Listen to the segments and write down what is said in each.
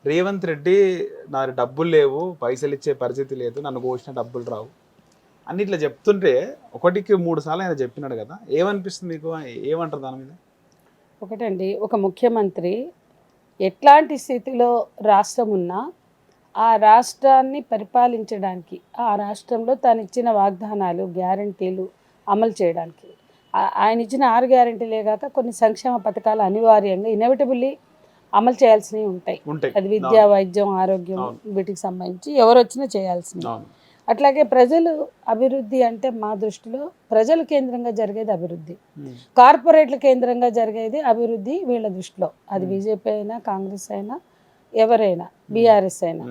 రేవంత్ రెడ్డి నా డబ్బులు లేవు, పైసలు ఇచ్చే పరిస్థితి లేదు, నన్ను కోసిన డబ్బులు రావు అని ఇట్లా చెప్తుంటే ఒకటికి 3 సార్లు ఆయన చెప్పినాడు కదా, ఏమనిపిస్తుంది మీకు? ఏమంటారు దాని మీద? ఒకటండి, ఒక ముఖ్యమంత్రి ఎట్లాంటి స్థితిలో రాష్ట్రం ఉన్నా ఆ రాష్ట్రాన్ని పరిపాలించడానికి, ఆ రాష్ట్రంలో తాను ఇచ్చిన వాగ్దానాలు, గ్యారంటీలు అమలు చేయడానికి, ఆయన ఇచ్చిన 6 గ్యారంటీలే కాక కొన్ని సంక్షేమ పథకాలు అనివార్యంగా ఇన్ఎవిటబుల్లీ అమలు చేయాల్సినవి ఉంటాయి. అది విద్య, వైద్యం, ఆరోగ్యం, వీటికి సంబంధించి ఎవరు వచ్చినా చేయాల్సినవి. అట్లాగే ప్రజలు అభివృద్ధి అంటే మా దృష్టిలో ప్రజల కేంద్రంగా జరిగేది అభివృద్ధి, కార్పొరేట్ల కేంద్రంగా జరిగేది అభివృద్ధి వీళ్ళ దృష్టిలో. అది బీజేపీ అయినా, కాంగ్రెస్ అయినా, ఎవరైనా, బీఆర్ఎస్ అయినా.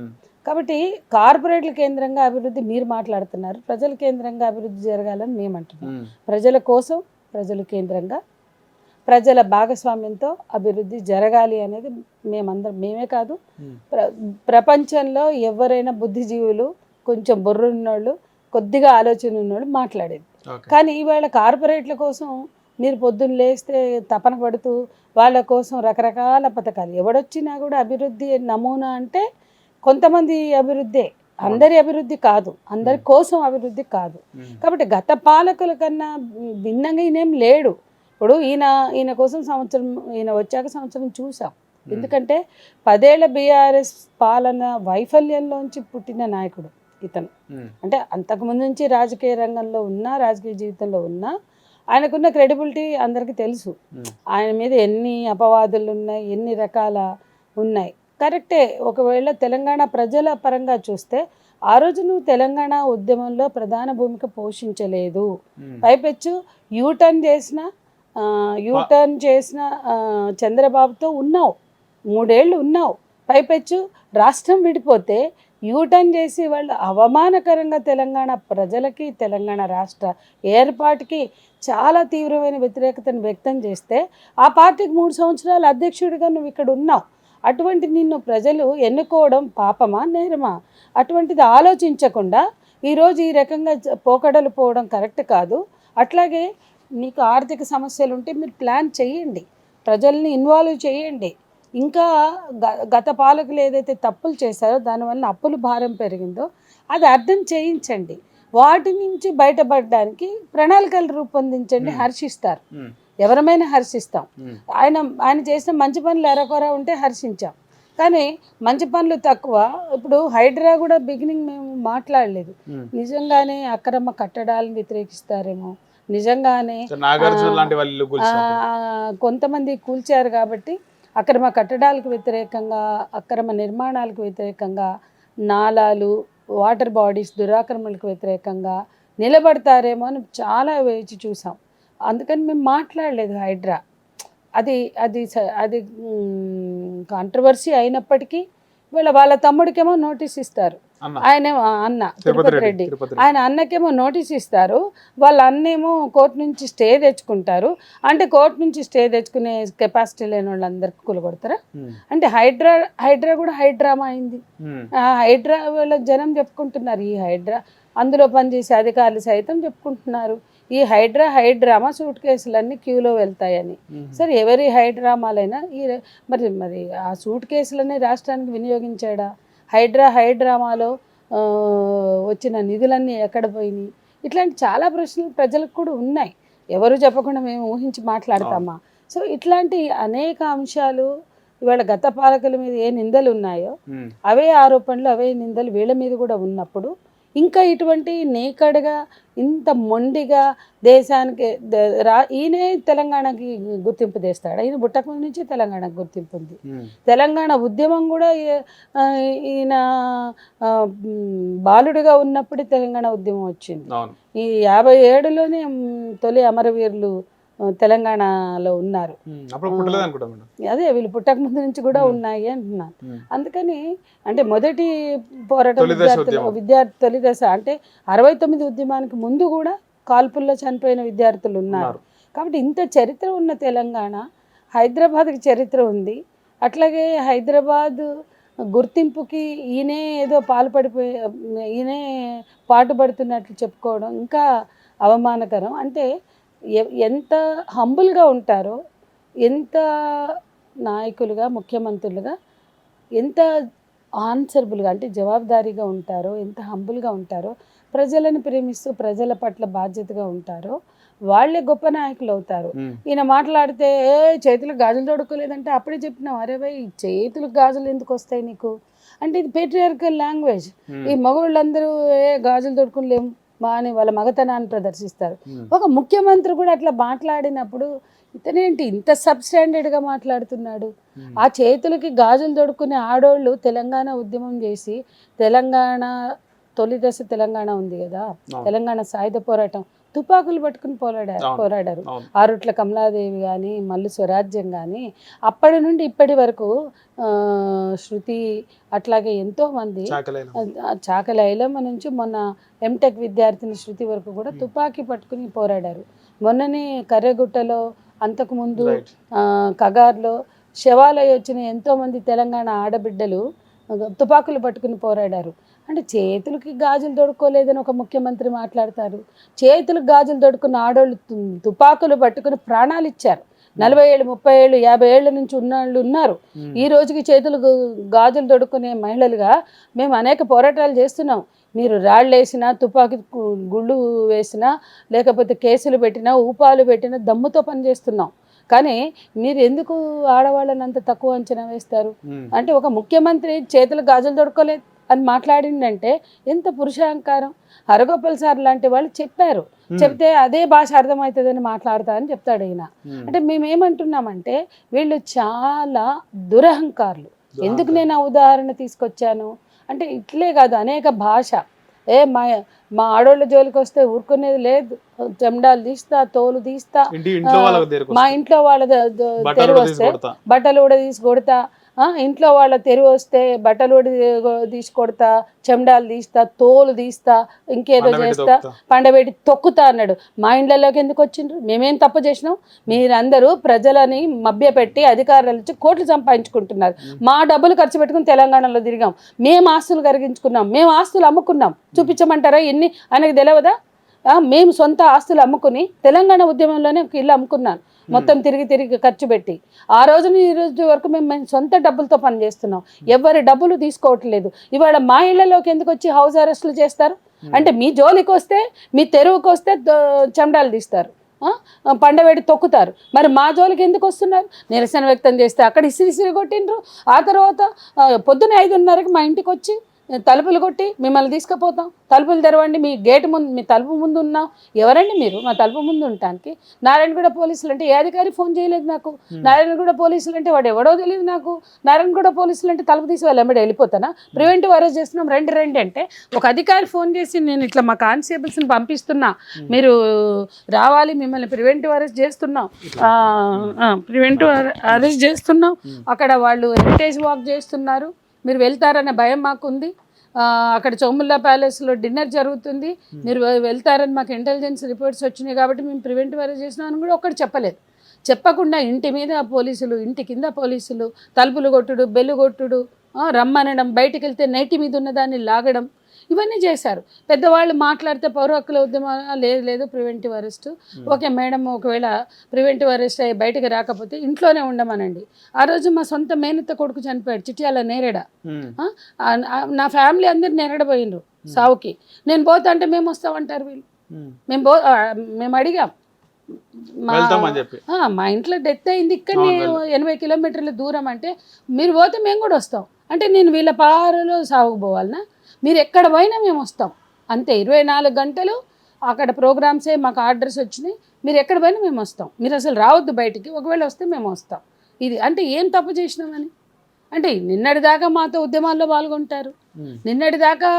కాబట్టి కార్పొరేట్ల కేంద్రంగా అభివృద్ధి మీరు మాట్లాడుతున్నారు, ప్రజల కేంద్రంగా అభివృద్ధి జరగాలని మేము అంటున్నాం. ప్రజల కోసం, ప్రజల కేంద్రంగా, ప్రజల భాగస్వామ్యంతో అభివృద్ధి జరగాలి అనేది మేమందరం, మేమే కాదు ప్రపంచంలో ఎవరైనా బుద్ధిజీవులు, కొంచెం బుర్రున్నోళ్ళు, కొద్దిగా ఆలోచన ఉన్నోళ్ళు మాట్లాడేది. కానీ ఇవాళ కార్పొరేట్ల కోసం మీరు పొద్దున్న లేస్తే తపన పడుతూ వాళ్ళ కోసం రకరకాల పథకాలు, ఎవడొచ్చినా కూడా అభివృద్ధి నమూనా అంటే కొంతమంది అభివృద్ధే, అందరి అభివృద్ధి కాదు, అందరి కోసం అభివృద్ధి కాదు. కాబట్టి గత పాలకుల కన్నా భిన్నంగా ఈయనేం లేడు. ఇప్పుడు ఈయన కోసం ఈయన వచ్చాక సంవత్సరం చూసాం. ఎందుకంటే 10 ఏళ్ల బీఆర్ఎస్ పాలన వైఫల్యంలోంచి పుట్టిన నాయకుడు ఇతను. అంటే అంతకుముందు నుంచి రాజకీయ రంగంలో ఉన్నా, రాజకీయ జీవితంలో ఉన్నా ఆయనకున్న క్రెడిబిలిటీ అందరికీ తెలుసు. ఆయన మీద ఎన్ని అపవాదులు ఉన్నాయి, ఎన్ని రకాల ఉన్నాయి. కరెక్టే, ఒకవేళ తెలంగాణ ప్రజల పరంగా చూస్తే ఆ రోజు నువ్వు తెలంగాణ ఉద్యమంలో ప్రధాన భూమిక పోషించలేదు. పైపెచ్చు యూటర్న్ చేసిన చంద్రబాబుతో ఉన్నావు, 3 ఏళ్ళు ఉన్నావు. పైపెచ్చు రాష్ట్రం విడిపోతే యూటర్న్ చేసి వాళ్ళు అవమానకరంగా తెలంగాణ ప్రజలకి, తెలంగాణ రాష్ట్ర ఏర్పాటుకి చాలా తీవ్రమైన వ్యతిరేకతను వ్యక్తం చేస్తే ఆ పార్టీకి 3 సంవత్సరాలు అధ్యక్షుడిగా నువ్వు ఇక్కడ ఉన్నావు. అటువంటి నిన్ను ప్రజలు ఎన్నుకోవడం పాపమా, నేరమా? అటువంటిది ఆలోచించకుండా ఈరోజు ఈ రకంగా పోకడలు పోవడం కరెక్ట్ కాదు. అట్లాగే నీకు ఆర్థిక సమస్యలు ఉంటే మీరు ప్లాన్ చేయండి, ప్రజల్ని ఇన్వాల్వ్ చేయండి. ఇంకా గత పాలకులు ఏదైతే తప్పులు చేశారో, దానివల్ల అప్పుల భారం పెరిగిందో అది అర్థం చేయించండి. వాటి నుంచి బయటపడడానికి ప్రణాళికలు రూపొందించండి. హర్షిస్తారు, ఎవరమైనా హర్షిస్తాం. ఆయన చేసిన మంచి పనులు ఎరకొర ఉంటే హర్షించాం, కానీ మంచి పనులు తక్కువ. ఇప్పుడు హైడ్రా కూడా బిగినింగ్ మేము మాట్లాడలేదు. నిజంగానే అక్రమ కట్టడాలను వ్యతిరేకిస్తారేమో, నిజంగానే కొంతమంది కూల్చారు కాబట్టి అక్రమ కట్టడాలకు వ్యతిరేకంగా, అక్రమ నిర్మాణాలకు వ్యతిరేకంగా, నాలాలు, వాటర్ బాడీస్ దురాక్రమణలకు వ్యతిరేకంగా నిలబడతారేమో అని చాలా వేచి చూసాం. అందుకని మేము మాట్లాడలేదు. హైడ్రా అది అది అది కాంట్రవర్సీ అయినప్పటికీ వాళ్ళ తమ్ముడికేమో నోటీస్ ఇస్తారు, ఆయన అన్న తిరుపతి రెడ్డి, ఆయన అన్నకేమో నోటీస్ ఇస్తారు, వాళ్ళ అన్నేమో కోర్టు నుంచి స్టే తెచ్చుకుంటారు. అంటే కోర్టు నుంచి స్టే తెచ్చుకునే కెపాసిటీ లేని వాళ్ళందరికీ కూలగొడతారా? అంటే హైడ్రా కూడా హైడ్రామా అయింది. హైడ్రా వాళ్ళ జనం చెప్పుకుంటున్నారు, ఈ హైడ్రా అందులో పనిచేసే అధికారులు సైతం చెప్పుకుంటున్నారు, ఈ హైడ్రామా సూట్ కేసులన్నీ క్యూలో వెళ్తాయని. సరే, ఎవరి హైడ్రామాలైనా మరి ఆ సూట్ కేసులన్నీ రాష్ట్రానికి వినియోగించాడా? హైడ్రామాలో వచ్చిన నిధులన్నీ ఎక్కడ పోయినాయి? ఇట్లాంటి చాలా ప్రశ్నలు ప్రజలకు కూడా ఉన్నాయి. ఎవరు చెప్పకుండా మేము ఊహించి మాట్లాడతామా? సో ఇట్లాంటి అనేక అంశాలు ఇవాళ గత పాలకుల మీద ఏ నిందలు ఉన్నాయో అవే ఆరోపణలు, అవే నిందలు వీళ్ళ మీద కూడా ఉన్నప్పుడు ఇంకా ఇటువంటి నేకడ్గా, ఇంత మొండిగా దేశానికి ఈయనే తెలంగాణకి గుర్తింపు తెస్తాడు. ఈయన బుట్టకముందు నుంచి తెలంగాణకు గుర్తింపు ఉంది. తెలంగాణ ఉద్యమం కూడా ఈయన బాలుడిగా ఉన్నప్పుడే తెలంగాణ ఉద్యమం వచ్చింది. ఈ 57లోనే తొలి అమరవీరులు తెలంగాణలో ఉన్నారు. అదే వీళ్ళు పుట్టక ముందు నుంచి కూడా ఉన్నాయి అంటున్నాను. అందుకని అంటే మొదటి పోరాటం తొలి దశ అంటే 69 ఉద్యమానికి ముందు కూడా కాల్పుల్లో చనిపోయిన విద్యార్థులు ఉన్నారు. కాబట్టి ఇంత చరిత్ర ఉన్న తెలంగాణ, హైదరాబాద్కి చరిత్ర ఉంది. అట్లాగే హైదరాబాద్ గుర్తింపుకి ఈయనే ఏదో ఈయనే పాటుపడుతున్నట్లు చెప్పుకోవడం ఇంకా అవమానకరం. అంటే ఎంత హంబుల్గా ఉంటారో, ఎంత నాయకులుగా, ముఖ్యమంత్రులుగా ఎంత ఆన్సరబుల్గా అంటే జవాబుదారీగా ఉంటారో, ఎంత హంబుల్గా ఉంటారో, ప్రజలను ప్రేమిస్తూ ప్రజల పట్ల బాధ్యతగా ఉంటారో వాళ్ళే గొప్ప నాయకులు అవుతారు. ఈయన మాట్లాడితే చేతులకు గాజులు తొడుక్కోలేదంటే అప్పుడే చెప్పినాం, అరే భయ్ చేతులకు గాజులు ఎందుకు వస్తాయి నీకు అంటే ఇది పేట్రియార్కల్ లాంగ్వేజ్. ఈ మగవాళ్ళందరూ గాజులు తొడుక్కులేం మా అని వాళ్ళ మగతనాన్ని ప్రదర్శిస్తారు. ఒక ముఖ్యమంత్రి కూడా అట్లా మాట్లాడినప్పుడు ఇతనేంటి ఇంత సబ్స్టాండర్డ్గా మాట్లాడుతున్నాడు. ఆ చేతులకి గాజులు తొడుక్కునే ఆడోళ్ళు తెలంగాణ ఉద్యమం చేసి తెలంగాణ తొలి దశ తెలంగాణ ఉంది కదా, తెలంగాణ సాయుధ పోరాటం తుపాకులు పట్టుకుని పోరాడారు. ఆరుట్ల కమలాదేవి కానీ మల్లు స్వరాజ్యం కానీ అప్పటి నుండి ఇప్పటి వరకు శృతి అట్లాగే ఎంతోమంది చాకలి ఐలమ్మ నుంచి మొన్న ఎంటెక్ విద్యార్థిని శృతి వరకు కూడా తుపాకీ పట్టుకుని పోరాడారు. మొన్ననే కర్రెగుట్టలో అంతకుముందు కగార్లో శవాలయ వచ్చిన ఎంతోమంది తెలంగాణ ఆడబిడ్డలు తుపాకులు పట్టుకుని పోరాడారు. అంటే చేతులకి గాజులు తొడుక్కోలేదని ఒక ముఖ్యమంత్రి మాట్లాడతారు. చేతులకు గాజులు తొడుక్కున్న ఆడవాళ్ళు తుపాకులు పట్టుకుని ప్రాణాలు ఇచ్చారు. 40 ఏళ్ళు 30 ఏళ్ళు 50 ఏళ్ళ నుంచి ఉన్నవాళ్ళు ఉన్నారు. ఈ రోజుకి చేతులకు గాజులు తొడుక్కునే మహిళలుగా మేము అనేక పోరాటాలు చేస్తున్నాం. మీరు రాళ్ళు వేసినా, తుపాకీ గుళ్ళు వేసినా, లేకపోతే కేసులు పెట్టినా, ఊపాలు పెట్టినా దమ్ముతో పనిచేస్తున్నాం. కానీ మీరు ఎందుకు ఆడవాళ్ళని అంత తక్కువ అంచనా వేస్తారు? అంటే ఒక ముఖ్యమంత్రి చేతులకు గాజులు తొడుక్కోలేదు అని మాట్లాడిందంటే ఎంత పురుషాహంకారం. హరగోపాల్ సార్ లాంటి వాళ్ళు చెప్పారు, చెప్తే అదే భాష అర్థమవుతుందని మాట్లాడతారని చెప్తాడు ఈయన. అంటే మేమేమంటున్నామంటే వీళ్ళు చాలా దురహంకారులు. ఎందుకు నేను ఆ ఉదాహరణ తీసుకొచ్చాను అంటే ఇట్లే కాదు, అనేక భాష మా ఆడోళ్ళ జోలికి వస్తే ఊరుకునేది లేదు. చెండాలు తీస్తా, తోలు తీస్తా, మా ఇంట్లో వాళ్ళ తెరువు వస్తే బట్టలు కూడా తీసి కొడతా, ఇంట్లో వాళ్ళ తెరువు వస్తే బట్టలు కూడా తీసి కొడతా, చెండాలు తీస్తా, తోలు తీస్తా, ఇంకేదో చేస్తా, పండబెట్టి తొక్కుతా అన్నాడు. మా ఇండ్లలోకి ఎందుకు వచ్చిండ్రు? మేమేం తప్పు చేసినాం? మీరందరూ ప్రజలని మభ్యపెట్టి అధికారుల నుంచి కోట్లు సంపాదించుకుంటున్నారు. మా డబ్బులు ఖర్చు పెట్టుకుని తెలంగాణలో తిరిగాం, మేము ఆస్తులు కరిగించుకున్నాం, మేము ఆస్తులు అమ్ముకున్నాం. చూపించమంటారా ఎన్ని? ఆయనకు తెలియదా? మేము సొంత ఆస్తులు అమ్ముకుని తెలంగాణ ఉద్యమంలోనే ఒక ఇల్లు అమ్ముకున్నాను మొత్తం తిరిగి ఖర్చు పెట్టి. ఆ రోజున ఈ రోజు వరకు మేము సొంత డబ్బులతో పనిచేస్తున్నాం, ఎవరి డబ్బులు తీసుకోవట్లేదు. ఇవాళ మా ఇళ్లలోకి ఎందుకు వచ్చి హౌస్ అరెస్టులు చేస్తారు? అంటే మీ జోలికి వస్తే, మీ తెరువుకి వస్తే చెండాలు తీస్తారు, పండబెట్టి తొక్కుతారు. మరి మా జోలికి ఎందుకు వస్తున్నారు? నిరసన వ్యక్తం చేస్తే అక్కడ ఇసిరి కొట్టిండ్రు. ఆ తర్వాత పొద్దున్న 5:30కి మా ఇంటికి వచ్చి తలుపులు కొట్టి మిమ్మల్ని తీసుకుపోతాం, తలుపులు తెరవండి, మీ గేటు ముందు, మీ తలుపు ముందు ఉన్నాం. ఎవరండి మీరు మా తలుపు ముందు ఉండటానికి? నారాయణగూడ పోలీసులు అంటే ఏ అధికారి ఫోన్ చేయలేదు నాకు. నారాయణగూడ పోలీసులు అంటే వాడు ఎవడో తెలియదు నాకు. నారాయణగూడ పోలీసులు అంటే తలుపు తీసి వాళ్ళు వెంబడి వెళ్ళిపోతానా? ప్రివెంటివ్ అరెస్ట్ చేస్తున్నాం, రండి అంటే ఒక అధికారి ఫోన్ చేసి నేను ఇట్లా మా కానిస్టేబుల్స్ని పంపిస్తున్నా, మీరు రావాలి, మిమ్మల్ని ప్రివెంటివ్ అరెస్ట్ చేస్తున్నాం, అక్కడ వాళ్ళు హెరిటేజ్ వాక్ చేస్తున్నారు, మీరు వెళ్తారనే భయం మాకుంది. అక్కడ చౌముల్లా ప్యాలెస్లో డిన్నర్ జరుగుతుంది, మీరు వెళ్తారని మాకు ఇంటెలిజెన్స్ రిపోర్ట్స్ వచ్చినాయి కాబట్టి మేము ప్రివెంటివ్ అరెస్ట్ చేసినామని కూడా ఒక్కటి చెప్పలేదు. చెప్పకుండా ఇంటి మీద పోలీసులు, ఇంటి కింద పోలీసులు, తలుపులు కొట్టుడు, బెల్లు కొట్టుడు, రమ్మనడం, బయటికి వెళ్తే నైటి మీద ఉన్నదాన్ని లాగడం, ఇవన్నీ చేశారు. పెద్దవాళ్ళు మాట్లాడితే పౌర హక్కుల ఉద్యమం లేదు ప్రివెంటివ్ అరెస్ట్. ఓకే మేడం, ఒకవేళ ప్రివెంటివ్ అరెస్ట్ అయ్యి బయటకు రాకపోతే ఇంట్లోనే ఉండమనండి. ఆ రోజు మా సొంత మేనత్త కొడుకు చనిపోయాడు చిట్యాల నేరేడ. నా ఫ్యామిలీ అందరు నేరడపోయినరు సావుకి. నేను పోతా అంటే మేము వస్తామంటారు వీళ్ళు. మేము అడిగాం, మా ఇంట్లో డెత్ అయింది ఇక్కడనే 80 కిలోమీటర్ల దూరం అంటే మీరు పోతే మేము కూడా వస్తాం అంటే నేను వీళ్ళ పారులో సాగుకు పోవాలనా? మీరు ఎక్కడ పోయినా మేము వస్తాం అంతే. 24 గంటలు అక్కడ ప్రోగ్రామ్సే, మాకు ఆర్డర్స్ వచ్చినాయి, మీరు ఎక్కడ పోయినా మేము వస్తాం, మీరు అసలు రావద్దు బయటికి, ఒకవేళ వస్తే మేము వస్తాం. ఇది అంటే ఏం తప్పు చేసినామని? అంటే నిన్నటిదాకా మాతో ఉద్యమాల్లో పాల్గొంటారు, నిన్నటిదాకా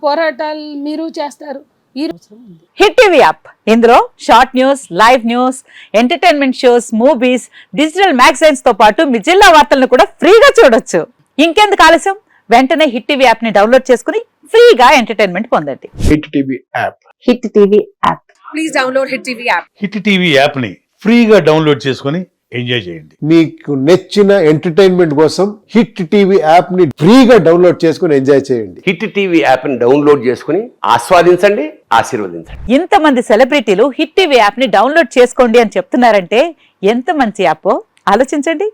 పోరాటాలు మీరు చేస్తారు. హిట్ టీవీ యాప్, ఇందులో short news, live news, entertainment shows, movies, digital magazines తో పాటు మీ జిల్లా వార్తలను కూడా ఫ్రీగా చూడొచ్చు. ఇంకెందుకు ఆలస్యం? వెంటనే హిట్ టీవీ యాప్ ని డౌన్లోడ్ చేసుకుని ఫ్రీగా ఎంటర్టైన్మెంట్ పొందండి. Hit TV app, hit TV app, please download hit TV app. Hit TV app ని ఫ్రీగా డౌన్లోడ్ చేసుకుని ఎంజాయ్ చేయండి. మీకు నచ్చిన ఎంటర్టైన్మెంట్ కోసం హిట్ టీవీ యాప్ ని ఫ్రీగా డౌన్లోడ్ చేసుకుని ఎంజాయ్ చేయండి. హిట్ టీవీ యాప్ ని డౌన్లోడ్ చేసుకుని ఆస్వాదించండి, ఆశీర్వదించండి. ఇంతమంది సెలబ్రిటీలు హిట్ టీవీ యాప్ ని డౌన్లోడ్ చేసుకోండి అని చెప్తున్నారంటే ఎంత మంచి యాప్ ఆలోచించండి.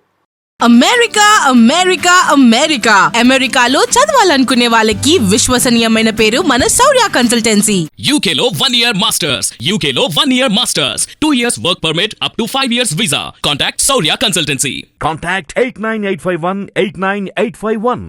అమెరికా అమెరికా అమెరికా అమెరికాలో చదవాలనుకునే వాళ్ళకి విశ్వసనీయమైన పేరు మన శౌర్య కన్సల్టెన్సీ. UK లో 1 year masters. UK లో 1 year masters. 2 years work permit up to 5 years visa. Contact Saurya Consultancy. Contact 89851 89851.